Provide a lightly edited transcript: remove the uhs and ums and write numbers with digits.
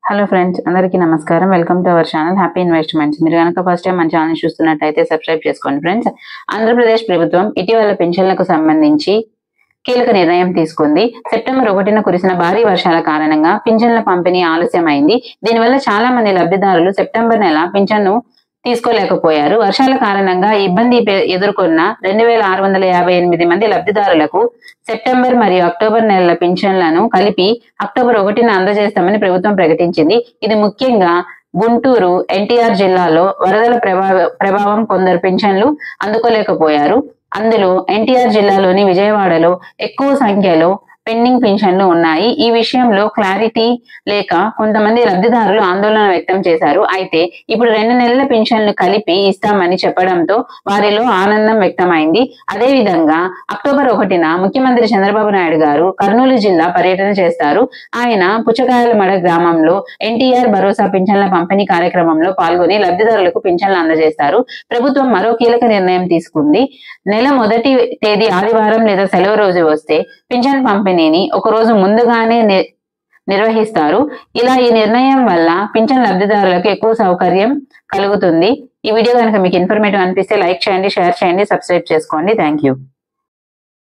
Hello friends, అందరికీ నమస్కారం. Welcome to our channel happy investments. మీరు కనుక ఫస్ట్ టైం మన ఛానల్ చూస్తున్నట్టయితే సబ్స్క్రైబ్ చేసుకోండి ఫ్రెండ్స్. ఆంధ్రప్రదేశ్ ప్రభుత్వం ఇటీవల పెన్షన్లకు సంబంధించి కీలక నిర్ణయం తీసుకుంది. సెప్టెంబర్ 1న కురిసిన భారీ వర్షాల కారణంగా పింఛన్ల పంపిణీ ఆలస్యమైంది. దీనివల్ల చాలా మంది లబ్ధిదారులు సెప్టెంబర్ నెల పింఛన్ను తీసుకోలేకపోయారు. వర్షాల కారణంగా ఇబ్బంది ఎదుర్కొన్న 2658 మంది లబ్ధిదారులకు సెప్టెంబర్ మరియు అక్టోబర్ నెలల పింఛన్లను కలిపి అక్టోబర్ 1న అందజేస్తామని ప్రభుత్వం ప్రకటించింది. ఇది ముఖ్యంగా గుంటూరు, ఎన్టీఆర్ జిల్లాలో వరదల ప్రభావం కొందరు పింఛన్లు అందుకోలేకపోయారు. అందులో ఎన్టీఆర్ జిల్లాలోని విజయవాడలో ఎక్కువ సంఖ్యలో పెండింగ్ పింఛన్లు ఉన్నాయి. ఈ విషయంలో క్లారిటీ లేక కొంతమంది లబ్ధిదారులు ఆందోళన వ్యక్తం చేశారు. అయితే ఇప్పుడు 2 నెలల పింఛన్లు కలిపి ఇస్తామని చెప్పడంతో వారిలో ఆనందం వ్యక్తమైంది. అదే విధంగా అక్టోబర్ 1న ముఖ్యమంత్రి చంద్రబాబు నాయుడు గారు కర్నూలు జిల్లా పర్యటన చేస్తారు. ఆయన పుచ్చకాయలమడ గ్రామంలో ఎన్టీఆర్ భరోసా పింఛన్ల పంపిణీ కార్యక్రమంలో పాల్గొని లబ్ధిదారులకు పింఛన్లు అందజేస్తారు. ప్రభుత్వం మరో కీలక నిర్ణయం తీసుకుంది. నెల మొదటి తేదీ ఆదివారం లేదా సెలవు రోజు వస్తే పింఛన్ పంపిణీని ఒక రోజు ముందుగానే నిర్వహిస్తారు. ఇలా ఈ నిర్ణయం వల్ల పింఛన్ లబ్ధిదారులకు ఎక్కువ సౌకర్యం కలుగుతుంది. ఈ వీడియో కనుక మీకు ఇన్ఫర్మేటివ్ అనిపిస్తే లైక్ చేయండి, షేర్ చేయండి, సబ్స్క్రైబ్ చేసుకోండి. Thank you.